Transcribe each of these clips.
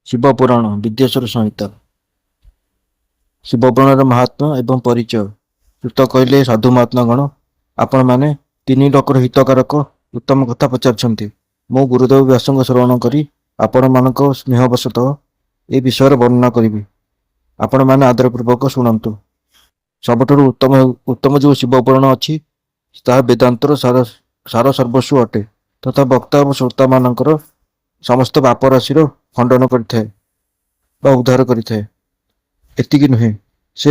ଶିବପୁରାଣ ବିଦ୍ୟେଶ୍ୱର ସଂହିତା। ଶିବପୁରାଣର ମାହାତ୍ମ୍ୟ ଏବଂ ପରିଚୟ। ସୂତ କହିଲେ, ସାଧୁ ମହାତ୍ମାଗଣ, ଆପଣମାନେ ତିନି ଲୋକର ହିତକାରକ ଉତ୍ତମ କଥା ପଚାରିଛନ୍ତି। ମୁଁ ଗୁରୁଦେବ ବ୍ୟାସଙ୍କ ଶ୍ରବଣ କରି ଆପଣମାନଙ୍କ ସ୍ନେହବଶତଃ ଏ ବିଷୟରେ ବର୍ଣ୍ଣନା କରିବି। ଆପଣମାନେ ଆଦରପୂର୍ବକ ଶୁଣନ୍ତୁ। ସବୁଠାରୁ ଉତ୍ତମ ଯେଉଁ ଶିବପୁରାଣ ଅଛି, ତାହା ବେଦାନ୍ତର ସାରସର୍ବସ୍ୱ ଅଟେ ତଥା ବକ୍ତା ଏବଂ ଶ୍ରୋତାମାନଙ୍କର ସମସ୍ତ ପାପ ରାଶିର ଖଣ୍ଡନ କରିଥାଏ ବା ଉଦ୍ଧାର କରିଥାଏ। ଏତିକି ନୁହେଁ, ସେ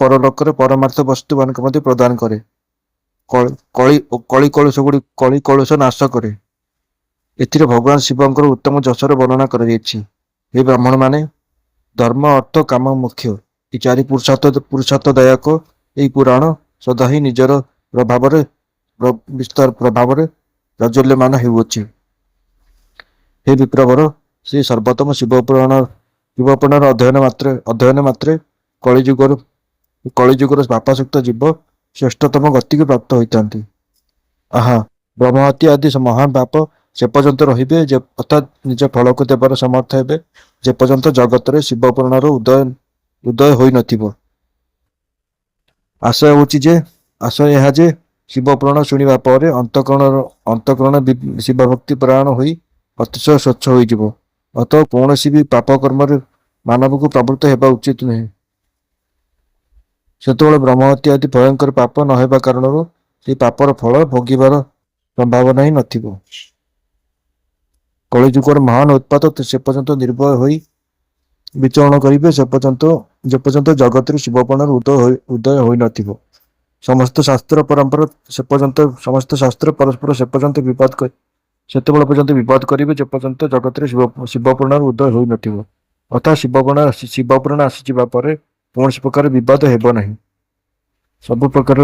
ପରଲୋକରେ ପରମାର୍ଥ ବସ୍ତୁମାନଙ୍କ ମଧ୍ୟ ପ୍ରଦାନ କରେ। କଳି କଳୁଷ ନାଶ କରେ। ଏଥିରେ ଭଗବାନ ଶିବଙ୍କର ଉତ୍ତମ ଯଶର ବର୍ଣ୍ଣନା କରାଯାଇଛି। ହେ ବ୍ରାହ୍ମଣମାନେ, ଧର୍ମ ଅର୍ଥ କାମ ମୋକ୍ଷ ଏ ଚାରି ପୁରୁଷାର୍ଥଦାୟକ ଏହି ପୁରାଣ ସଦା ହିଁ ନିଜର ପ୍ରଭାବରେ ପ୍ରଜ୍ୱଲ୍ୟମାନ ହେଉଅଛି। ହେ ବିପ୍ରବର, ସେ ସର୍ବୋତ୍ତମ ଶିବପୁରାଣର ଅଧ୍ୟୟନ ମାତ୍ରେ କଳିଯୁଗର ପାପାସକ୍ତ ଜୀବ ଶ୍ରେଷ୍ଠତମ ଗତିକୁ ପ୍ରାପ୍ତ ହୋଇଥାନ୍ତି। ଆହା, ବ୍ରହ୍ମହତ୍ୟା ଆଦି ମହାନ ପାପ ସେ ପର୍ଯ୍ୟନ୍ତ ରହିବେ ଅର୍ଥାତ୍ ନିଜ ଫଳକୁ ଦେବାର ସମର୍ଥ ହେବେ, ଯେ ପର୍ଯ୍ୟନ୍ତ ଜଗତରେ ଶିବପୁରାଣର ଉଦୟ ହୋଇନଥିବ। ଆଶୟ ଏହା ଯେ ଶିବପୁରାଣ ଶୁଣିବା ପରେ ଅନ୍ତଃକରଣ ଶିବଭକ୍ତି ପରାୟଣ ହୋଇ ଅତିଶୟ ସ୍ୱଚ୍ଛ ହୋଇଯିବ। ଅତଃ କୌଣସି ବି ପାପ କର୍ମରେ ମାନବକୁ ପ୍ରବୃତ୍ତ ହେବା ଉଚିତ ନୁହେଁ। ସେତେବେଳେ ବ୍ରହ୍ମହତ୍ୟା ଆଦି ଭୟଙ୍କର ପାପ ନ ହେବା କାରଣରୁ ସେହି ପାପର ଫଳ ଭୋଗିବାର ସମ୍ଭାବନା ହିଁ ନଥିବ। କଳିଯୁଗର ମହାନ ଉତ୍ପାତ ସେ ପର୍ଯ୍ୟନ୍ତ ନିର୍ଭୟ ହୋଇ ବିଚରଣ କରିବେ ଯେ ପର୍ଯ୍ୟନ୍ତ ଜଗତରେ ଶିବପୁରାଣର ଉଦୟ ହୋଇନଥିବ। ସମସ୍ତ ଶାସ୍ତ୍ର ପରସ୍ପର ସେତେବେଳେ ପର୍ଯ୍ୟନ୍ତ ବିବାଦ କରିବେ ଯେ ପର୍ଯ୍ୟନ୍ତ ଜଗତରେ ଶିବପୁରାଣର ଉଦୟ ହୋଇନଥିବ। ଅର୍ଥାତ୍ ଶିବପୁରାଣ ଆସିଯିବା ପରେ କୌଣସି ପ୍ରକାର ବିବାଦ ହେବ ନାହିଁ। ସବୁ ପ୍ରକାର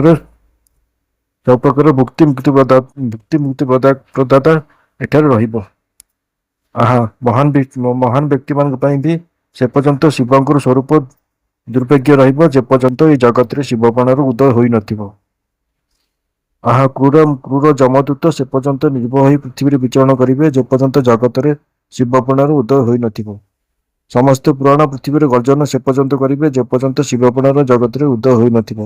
ଭୁକ୍ତି ମୁକ୍ତି ପ୍ରଦାତା ଏଠାରେ ରହିବ। ଆହା, ମହାନ ବ୍ୟକ୍ତିମାନଙ୍କ ପାଇଁ ବି ସେ ପର୍ଯ୍ୟନ୍ତ ଶିବଙ୍କର ସ୍ୱରୂପ ଦୁର୍ଭେଦ୍ୟ ରହିବ ଯେ ପର୍ଯ୍ୟନ୍ତ ଏହି ଜଗତରେ ଶିବପୁରାଣର ଉଦୟ ହୋଇନଥିବ। ଆହା, କ୍ରୂର ଯମଦୂତ ସେ ପର୍ଯ୍ୟନ୍ତ ନିର୍ଭୟ ହୋଇ ପୃଥିବୀରେ ବିଚରଣ କରିବେ ଯେ ପର୍ଯ୍ୟନ୍ତ ଜଗତରେ ଶିବପୁରାଣର ଉଦୟ ହୋଇନଥିବ। ସମସ୍ତ ପୁରାଣ ପୃଥିବୀରେ ଗର୍ଜନ ସେ ପର୍ଯ୍ୟନ୍ତ କରିବେ ଯେ ପର୍ଯ୍ୟନ୍ତ ଶିବପୁରାଣ ଜଗତରେ ଉଦୟ ହୋଇନଥିବ।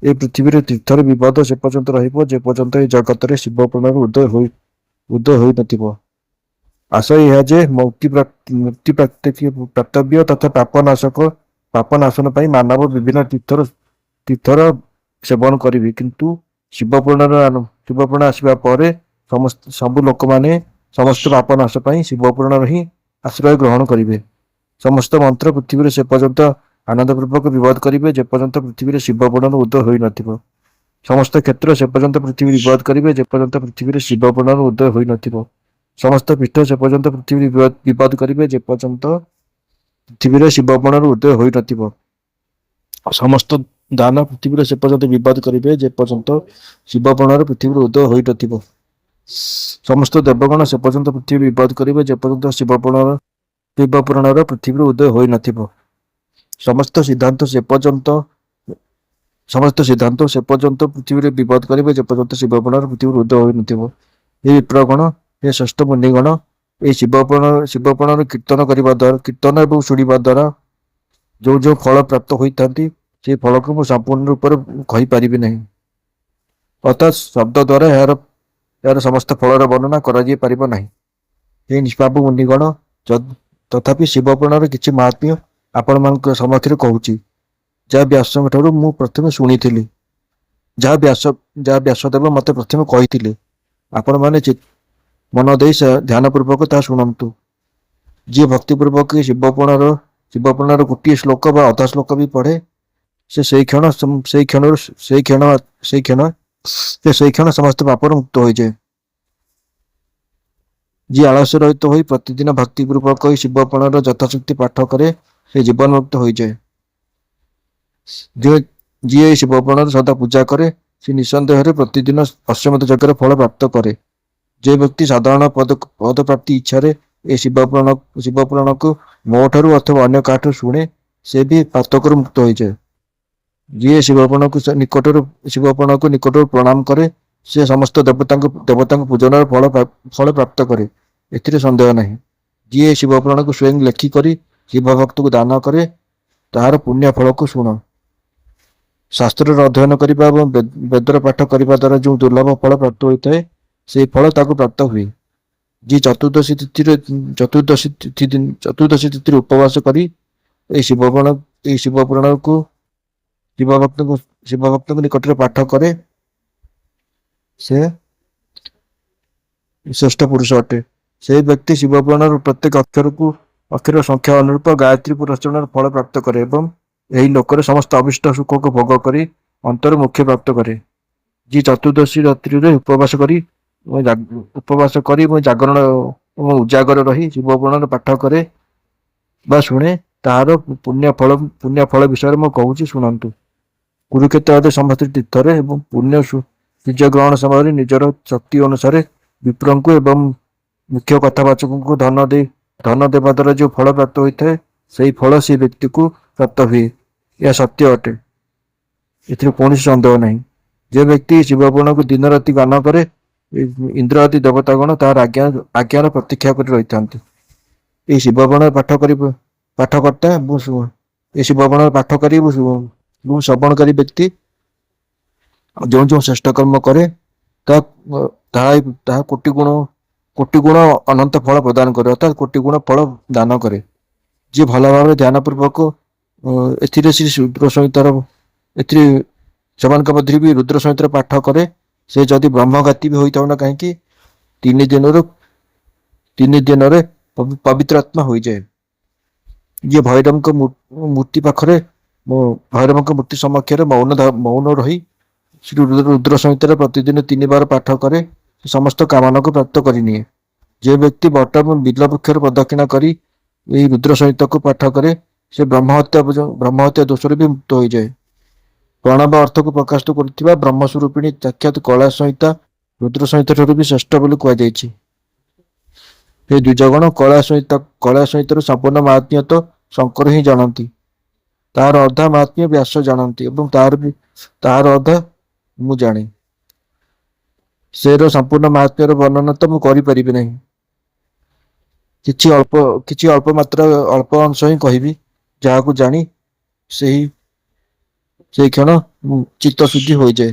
ଏ ପୃଥିବୀରେ ତୀର୍ଥର ବିବାଦ ସେ ପର୍ଯ୍ୟନ୍ତ ରହିବ ଯେ ପର୍ଯ୍ୟନ୍ତ ଏହି ଜଗତରେ ଶିବପୁରାଣର ଉଦୟ ହୋଇନଥିବ। ଆଶୟ ଏହା ଯେ ମୁକ୍ତି ପ୍ରାପ୍ତବ୍ୟ ତଥା ପାପ ନାଶନ ପାଇଁ ମାନବ ବିଭିନ୍ନ ତୀର୍ଥର ସେବନ କରିବେ, କିନ୍ତୁ ଶିବପୁରାଣ ଆସିବା ପରେ ସବୁ ଲୋକମାନେ ସମସ୍ତ ପାପ ନାଶ ପାଇଁ ଶିବପୁରାଣର ହିଁ ଆଶ୍ରୟ ଗ୍ରହଣ କରିବେ। ସମସ୍ତ ମନ୍ତ୍ର ପୃଥିବୀରେ ସେ ପର୍ଯ୍ୟନ୍ତ ଆନନ୍ଦପୂର୍ବକ ବିବାଦ କରିବେ ଯେ ପର୍ଯ୍ୟନ୍ତ ପୃଥିବୀରେ ଶିବପୁରାଣର ଉଦୟ ହୋଇନଥିବ। ସମସ୍ତ କ୍ଷେତ୍ର ସେ ପର୍ଯ୍ୟନ୍ତ ପୃଥିବୀ ବିବାଦ କରିବେ ଯେ ପର୍ଯ୍ୟନ୍ତ ପୃଥିବୀରେ ଶିବପୁରାଣର ଉଦୟ ହୋଇନଥିବ। ସମସ୍ତ ପୀଠ ସେ ପର୍ଯ୍ୟନ୍ତ ପୃଥିବୀ ବିବାଦ କରିବେ ଯେ ପର୍ଯ୍ୟନ୍ତ ପୃଥିବୀରେ ଶିବପୁରାଣର ଉଦୟ ହୋଇନଥିବ। ସମସ୍ତ ଦାନ ପୃଥିବୀରେ ସେ ପର୍ଯ୍ୟନ୍ତ ବିବାଦ କରିବେ ଯେ ପର୍ଯ୍ୟନ୍ତ ଶିବପୁରାଣର ପୃଥିବୀରେ ଉଦୟ ହୋଇନଥିବ। ସମସ୍ତ ଦେବଗଣ ସେ ପର୍ଯ୍ୟନ୍ତ ପୃଥିବୀ ବିବାଦ କରିବେ ଯେ ପର୍ଯ୍ୟନ୍ତ ଶିବପୁରାଣର ପୃଥିବୀରେ ଉଦୟ ହୋଇନଥିବ। ସମସ୍ତ ସିଦ୍ଧାନ୍ତ ସେ ପର୍ଯ୍ୟନ୍ତ ପୃଥିବୀରେ ବିବାଦ କରିବେ ଯେ ପର୍ଯ୍ୟନ୍ତ ଶିବପୁରାଣର ପୃଥିବୀରେ ଉଦୟ ହୋଇନଥିବ। ଏ ବିପ୍ରଗଣ, ଏ ଷଷ୍ଠ ମୁନିଗଣ, ଏହି ଶିବପୁରାଣର କୀର୍ତ୍ତନ ଏବଂ ଶୁଣିବା ଦ୍ୱାରା ଯୋଉ ଫଳ ପ୍ରାପ୍ତ ହୋଇଥାନ୍ତି, ସେହି ଫଳକୁ ମୁଁ ସମ୍ପୂର୍ଣ୍ଣ ରୂପରେ କହିପାରିବି ନାହିଁ। ଅର୍ଥାତ୍ ଶବ୍ଦ ଦ୍ୱାରା ଏହାର ସମସ୍ତ ଫଳର ବର୍ଣ୍ଣନା କରାଯାଇ ପାରିବ ନାହିଁ। ହେ ନିଷ୍ପାପ ମୁନିଗଣ, ତଥାପି ଶିବପୁରାଣର କିଛି ମାହାତ୍ମ୍ୟ ଆପଣମାନଙ୍କ ସମକ୍ଷରେ କହୁଛି, ଯାହା ବ୍ୟାସଙ୍କ ଠାରୁ ମୁଁ ପ୍ରଥମେ ଶୁଣିଥିଲି, ଯାହା ବ୍ୟାସଦେବ ମୋତେ ପ୍ରଥମେ କହିଥିଲେ। ଆପଣମାନେ ମନ ଦେଇ ଧ୍ୟାନପୂର୍ବକ ତାହା ଶୁଣନ୍ତୁ। ଯିଏ ଭକ୍ତିପୂର୍ବକ ଶିବପୁରାଣର ଗୋଟିଏ ଶ୍ଲୋକ ବା ଅଧା ଶ୍ଲୋକ ବି ପଢ଼େ, ସେ ସେଇ କ୍ଷଣ ସମସ୍ତ ପାପରୁ ମୁକ୍ତ ହୋଇଯାଏ। ଯିଏ ଆଳସ୍ୟ ରହିତ ହୋଇ ପ୍ରତିଦିନ ଭକ୍ତିପୂର୍ବକ ହୋଇ ଶିବପୁରାଣର ଯଥାଶକ୍ତି ପାଠ କରେ, ସେ ଜୀବନମୁକ୍ତ ହୋଇଯାଏ। ଯିଏ ଏହି ଶିବପୁରାଣର ସଦା ପୂଜା କରେ, ସେ ନିଃସନ୍ଦେହରେ ପ୍ରତିଦିନ ଅଶ୍ୱମେଧ ଯଜ୍ଞର ଫଳ ପ୍ରାପ୍ତ କରେ। ଯେ ବ୍ୟକ୍ତି ସାଧାରଣ ପଦପ୍ରାପ୍ତି ଇଚ୍ଛାରେ ଏହି ଶିବପୁରାଣକୁ ମୋ ଠାରୁ ଅଥବା ଅନ୍ୟ କାହାଠାରୁ ଶୁଣେ, ସେ ବି ପାତକରୁ ମୁକ୍ତ ହୋଇଯାଏ। ଯିଏ ଶିବପୁରାଣକୁ ନିକଟରୁ ପ୍ରଣାମ କରେ, ସେ ସମସ୍ତ ଦେବତାଙ୍କ ପୂଜନର ଫଳ ପ୍ରାପ୍ତ କରେ, ଏଥିରେ ସନ୍ଦେହ ନାହିଁ। ଯିଏ ଶିବପୁରାଣକୁ ସ୍ୱୟଂ ଲେଖିକରି ଶିବ ଭକ୍ତକୁ ଦାନ କରେ ତାହାର ପୁଣ୍ୟ ଫଳକୁ ଶୁଣ। ଶାସ୍ତ୍ରର ଅଧ୍ୟୟନ କରିବା ଏବଂ ବେଦର ପାଠ କରିବା ଦ୍ୱାରା ଯେଉଁ ଦୁର୍ଲଭ ଫଳ ପ୍ରାପ୍ତ ହୋଇଥାଏ ସେହି ଫଳ ତାକୁ ପ୍ରାପ୍ତ ହୁଏ। ଯିଏ ଚତୁର୍ଦ୍ଦଶୀ ତିଥିରେ ଉପବାସ କରି ଏହି ଶିବପୁରାଣକୁ ଶିବ ଭକ୍ତଙ୍କ ନିକଟରେ ପାଠ କରେ ସେ ଶ୍ରେଷ୍ଠ ପୁରୁଷ ଅଟେ। ସେହି ବ୍ୟକ୍ତି ଶିବପୁରାଣର ପ୍ରତ୍ୟେକ ଅକ୍ଷର ସଂଖ୍ୟା ଅନୁରୂପ ଗାୟତ୍ରୀ ପୁରସ୍ଚରଣର ଫଳ ପ୍ରାପ୍ତ କରେ ଏବଂ ଏହି ଲୋକରେ ସମସ୍ତ ଅଭିଷ୍ଟ ସୁଖକୁ ଭୋଗ କରି ଅନ୍ତର ମୋକ୍ଷ ପ୍ରାପ୍ତ କରେ। ଯିଏ ଚତୁର୍ଦ୍ଦଶୀ ରାତ୍ରିରେ ଉପବାସ କରି ଏବଂ ଜାଗରଣ ଏବଂ ଉଜାଗର ରହି ଶିବପୁରାଣର ପାଠ କରେ ବା ଶୁଣେ ତାହାର ପୁଣ୍ୟ ଫଳ ବିଷୟରେ ମୁଁ କହୁଛି ଶୁଣନ୍ତୁ। କୁରୁକ୍ଷେତ୍ର ଆଦି ସମସ୍ତ ତୀର୍ଥରେ ଏବଂ ପୁଣ୍ୟ ସୂର୍ଯ୍ୟ ଗ୍ରହଣ ସମୟରେ ନିଜର ଶକ୍ତି ଅନୁସାରେ ବିପ୍ରଙ୍କୁ ଏବଂ ମୁଖ୍ୟ କଥାବାଚକଙ୍କୁ ଧନ ଦେବା ଦ୍ୱାରା ଯେଉଁ ଫଳ ପ୍ରାପ୍ତ ହୋଇଥାଏ ସେହି ଫଳ ସେ ବ୍ୟକ୍ତିକୁ ପ୍ରାପ୍ତ ହୁଏ। ଏହା ସତ୍ୟ ଅଟେ, ଏଥିରେ କୌଣସି ସନ୍ଦେହ ନାହିଁ। ଯେ ବ୍ୟକ୍ତି ଶିବପୁରାଣକୁ ଦିନ ରାତି ଗାନ କରେ ଇନ୍ଦ୍ର ଆଦି ଦେବତାଗଣ ତାହାର ଆଜ୍ଞାର ପ୍ରତୀକ୍ଷା କରି ରହିଥାନ୍ତି। ଏହି ଶିବପୁରାଣ ପାଠକର୍ତ୍ତା ଏହି ଶିବପୁରାଣ ପାଠକାରୀ ଏବଂ ଶ୍ରବଣକାରୀ ବ୍ୟକ୍ତି ଯେଉଁ ଯେଉଁ ଶ୍ରେଷ୍ଠ କର୍ମ କରେ ତାହା କୋଟି ଗୁଣ ଅନନ୍ତ ଫଳ ପ୍ରଦାନ କରେ, ଅର୍ଥାତ୍ କୋଟି ଗୁଣ ଫଳ ଦାନ କରେ। ଯିଏ ଭଲ ଭାବରେ ଧ୍ୟାନ ପୂର୍ବକ ଏଥିରେ ସେମାନଙ୍କ ମଧ୍ୟରେ ବି ରୁଦ୍ର ସଂହିତାର ପାଠ କରେ ସେ ଯଦି ବ୍ରହ୍ମଘାତୀ ବି ହୋଇଥାଉ ନା କାହିଁକି ତିନି ଦିନରେ ପବିତ୍ର ଆତ୍ମା ହୋଇଯାଏ। ଯିଏ ଭୈରବଙ୍କ ମୂର୍ତ୍ତି ସମକ୍ଷରେ ମୌନ ରହି ଶ୍ରୀ ରୁଦ୍ର ସଂହିତାରେ ପ୍ରତିଦିନ 3 ବାର ପାଠ କରେ ସେ ସମସ୍ତ କାମନାକୁ ପ୍ରାପ୍ତ କରିନିଏ। ଯେ ବ୍ୟକ୍ତି ବଟ ଏବଂ ବିଲ ବୃକ୍ଷର ପ୍ରଦକ୍ଷିଣା କରି ଏହି ରୁଦ୍ର ସଂହିତାକୁ ପାଠ କରେ ସେ ବ୍ରହ୍ମହତ୍ୟା ଦୋଷରୁ ବି ମୁକ୍ତ ହୋଇଯାଏ। ପ୍ରଣବ ଅର୍ଥକୁ ପ୍ରକାଶ କରୁଥିବା ବ୍ରହ୍ମସ୍ୱରୂପିଣୀ ସାକ୍ଷାତ କୈଳାସ ସଂହିତା ରୁଦ୍ର ସଂହିତା ଠାରୁ ବି ଶ୍ରେଷ୍ଠ ବୋଲି କୁହାଯାଇଛି। ଏ ଦ୍ୱିଜଗଣ କୈଳାସ ସଂହିତାର ସମ୍ପୂର୍ଣ୍ଣ ମାହାତ୍ମ୍ୟ ତ ଶଙ୍କର ହିଁ ଜାଣନ୍ତି, ତାହାର ଅଧା ମାହାତ୍ମ୍ୟ ବ୍ୟାସ ଜାଣନ୍ତି ଏବଂ ତାହାର ଅଧା ମୁଁ ଜାଣେ। ସେର ସମ୍ପୂର୍ଣ୍ଣ ମାହାତ୍ମ୍ୟର ବର୍ଣ୍ଣନା ତ ମୁଁ କରିପାରିବି ନାହିଁ, କିଛି ଅଳ୍ପ ଅଂଶ ହିଁ କହିବି। ଯାହାକୁ ଜାଣି ସେହି କ୍ଷଣ ଚିତ୍ତ ଶୁଦ୍ଧି ହୋଇଯାଏ।